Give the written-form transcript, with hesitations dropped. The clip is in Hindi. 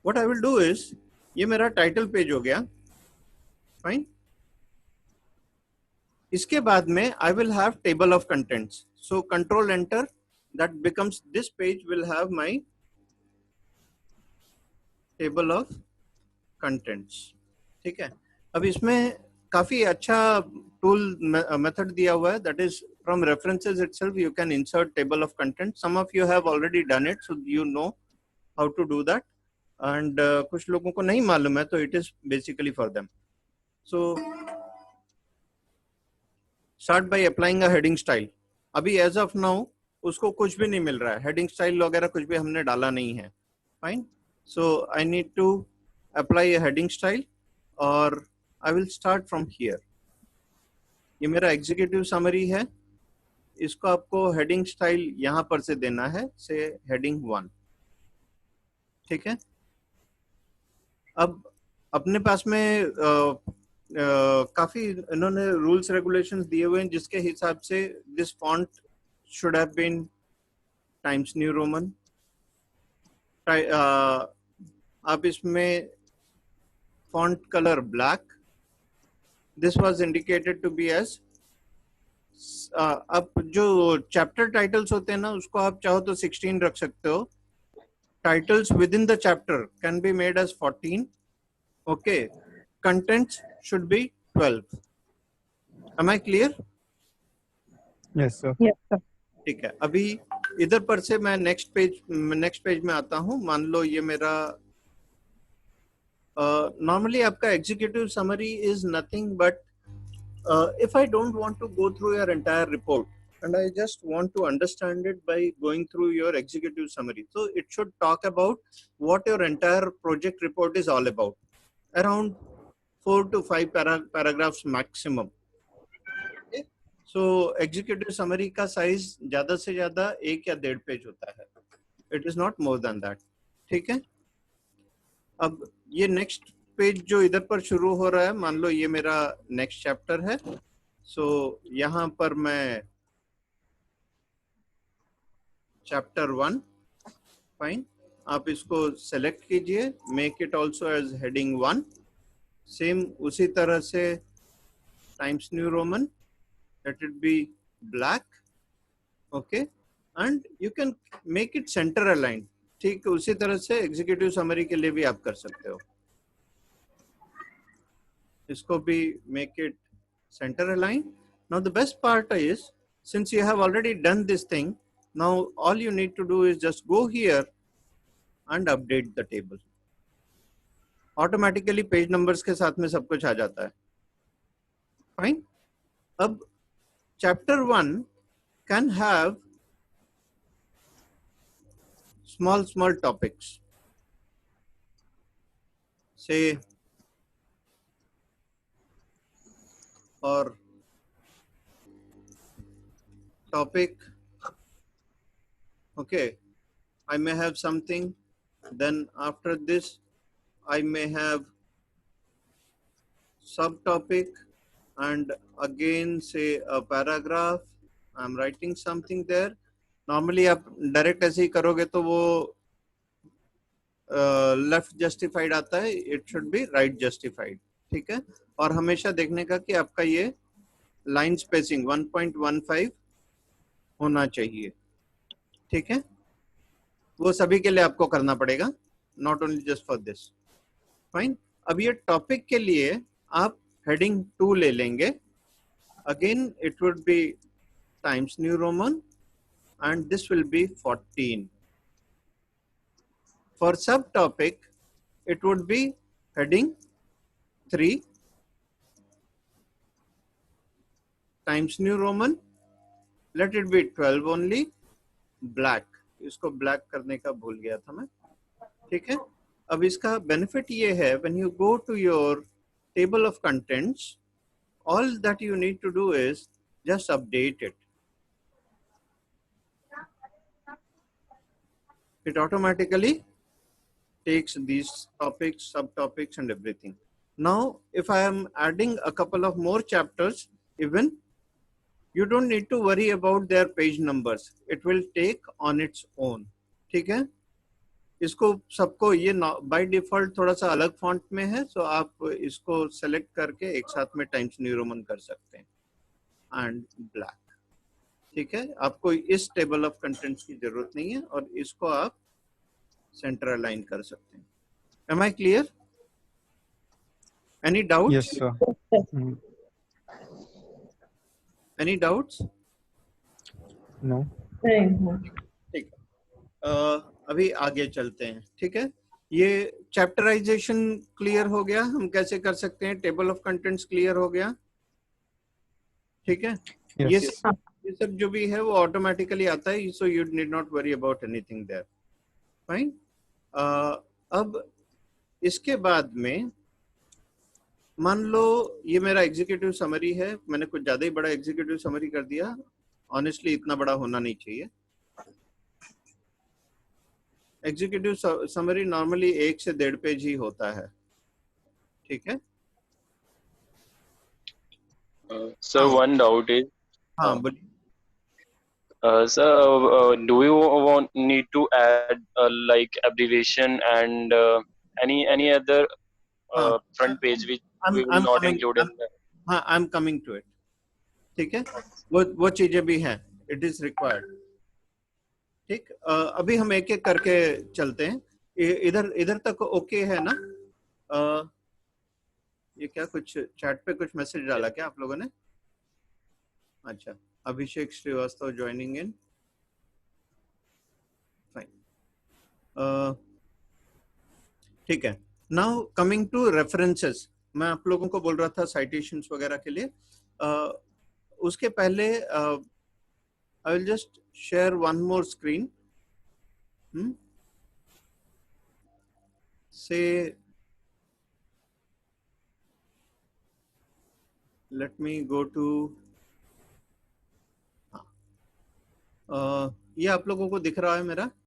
What I will do is, ये मेरा टाइटल पेज हो गया, फाइन. इसके बाद में I will have table of contents. So control enter, that becomes, this page will have my table of contents. ठीक है. अब इसमें काफी अच्छा टूल मेथड दिया हुआ है, that is from references itself you can insert table of contents. Some of you have already done it, so you know how to do that, and कुछ लोगों को नहीं मालूम है, तो it is basically for them. So start by applying a heading style. अभी as of now उसको कुछ भी नहीं मिल रहा है, heading style वगैरह कुछ भी हमने डाला नहीं है. Fine. So I need to apply a heading style, और I will start from here. ये मेरा एग्जीक्यूटिव समरी है, इसको आपको हेडिंग स्टाइल यहां पर से देना है, से हेडिंग 1. ठीक है. अब अपने पास में काफी इन्होंने रूल्स रेगुलेशंस दिए हुए हैं, जिसके हिसाब से this font should have been Times New Roman. आप इसमें font colour black, this was indicated to be as. अब जो चैप्टर टाइटल्स होते हैं ना, उसको आप चाहो तो 16 रख सकते हो. Titles within the chapter can be made as 14. Okay. Contents should be 12. Am I clear? Yes, sir. Yes, sir. ठीक है. अभी इधर पर से मैं नेक्स्ट पेज में आता हूं. मान लो ये मेरा नॉर्मली आपका executive summary is nothing but if I don't want to go through your entire report and I just want to understand it by going through your executive summary, so it should talk about what your entire project report is all about, around 4 to 5 paragraphs maximum. Okay? So executive summary का size ज़्यादा से ज़्यादा 1 या 1.5 पेज होता है. It is not more than that. ठीक है. अब ये नेक्स्ट पेज जो इधर पर शुरू हो रहा है, मान लो ये मेरा नेक्स्ट चैप्टर है. सो यहाँ पर मैं चैप्टर 1, फाइन, आप इसको सेलेक्ट कीजिए, make it also as heading 1. Same उसी तरह से Times New Roman, let it be black. Okay. And you can make it centre align. ठीक उसी तरह से एग्जीक्यूटिव समरी के लिए भी आप कर सकते हो. इसको भी make it center aligned. Now the best part is, since you have already done this thing, now all you need to do is just go here and update the table. Automatically page numbers के साथ में सब कुछ आ जाता है. Fine. अब chapter 1 can have small topics. Say, or topic. Okay, I may have something, then after this I may have subtopic, and again say a paragraph. I'm writing something there. Normally आप डायरेक्ट ऐसे ही करोगे तो वो लेफ्ट जस्टिफाइड आता है. It should be right justified. ठीक है. और हमेशा देखने का कि आपका ये लाइन स्पेसिंग 1.15 होना चाहिए. ठीक है. वो सभी के लिए आपको करना पड़ेगा, not only just for this. Fine. अब ये टॉपिक के लिए आप हेडिंग 2 ले लेंगे. Again it would be times New Roman and this will be 14. For subtopic it would be heading 3 times New Roman, let it be 12 only, black. इसको black करने का भूल गया था मैं. ठीक है. अब इसका benefit ये है, when you go to your table of contents, all that you need to do is just update it. It automatically takes these topics, subtopics and everything. Now, if I am adding a couple of more chapters, even you don't need to worry about their page numbers. It will take on its own. ठीक है. इसको सबको ये बाय डिफॉल्ट थोड़ा सा अलग फॉन्ट में है, सो आप इसको सेलेक्ट करके एक साथ में टाइम्स न्यू रोमन कर सकते हैं एंड ब्लैक। ठीक है, आपको इस टेबल ऑफ कंटेंट्स की जरूरत नहीं है और इसको आप सेंटर अलाइन कर सकते हैं। Am I clear? Any doubt? Yes, sir. Mm, any doubts? no. ठीक है, अभी आगे चलते हैं। ठीक है, ये चैप्टराइजेशन क्लियर हो गया, हम कैसे कर सकते हैं, टेबल ऑफ कंटेंट्स क्लियर हो गया। ठीक है, ये Yes. ये सब जो भी है वो ऑटोमेटिकली आता है, so you need not worry about anything there. Fine. अब इसके बाद में मान लो ये मेरा एग्जीक्यूटिव समरी है, मैंने कुछ ज्यादा ही बड़ा एग्जीक्यूटिव समरी कर दिया, ऑनेस्टली इतना बड़ा होना नहीं चाहिए। एग्जीक्यूटिव समरी नॉर्मली 1 से 1.5 पेज ही होता है। ठीक है Sir, one doubt is, हाँ बोलिए। sir, do you need to add like abbreviation and any other हाँ front page which we will I'm not coming, include in the... हाँ I am coming to it. ठीक है, वो चीजें भी हैं, इट इज रिक्वायर्ड। ठीक, अभी हम एक एक करके चलते हैं। इधर इधर तक ओके है ना? ये क्या कुछ चैट पे कुछ मैसेज डाला क्या आप लोगों ने? अच्छा, अभिषेक श्रीवास्तव ज्वाइनिंग इन, फाइन। ठीक है, नाउ कमिंग टू रेफरेंसेस, मैं आप लोगों को बोल रहा था साइटेशंस वगैरह के लिए। उसके पहले I will just share one more screen. से लेट मी गो टू, ये आप लोगों को दिख रहा है मेरा?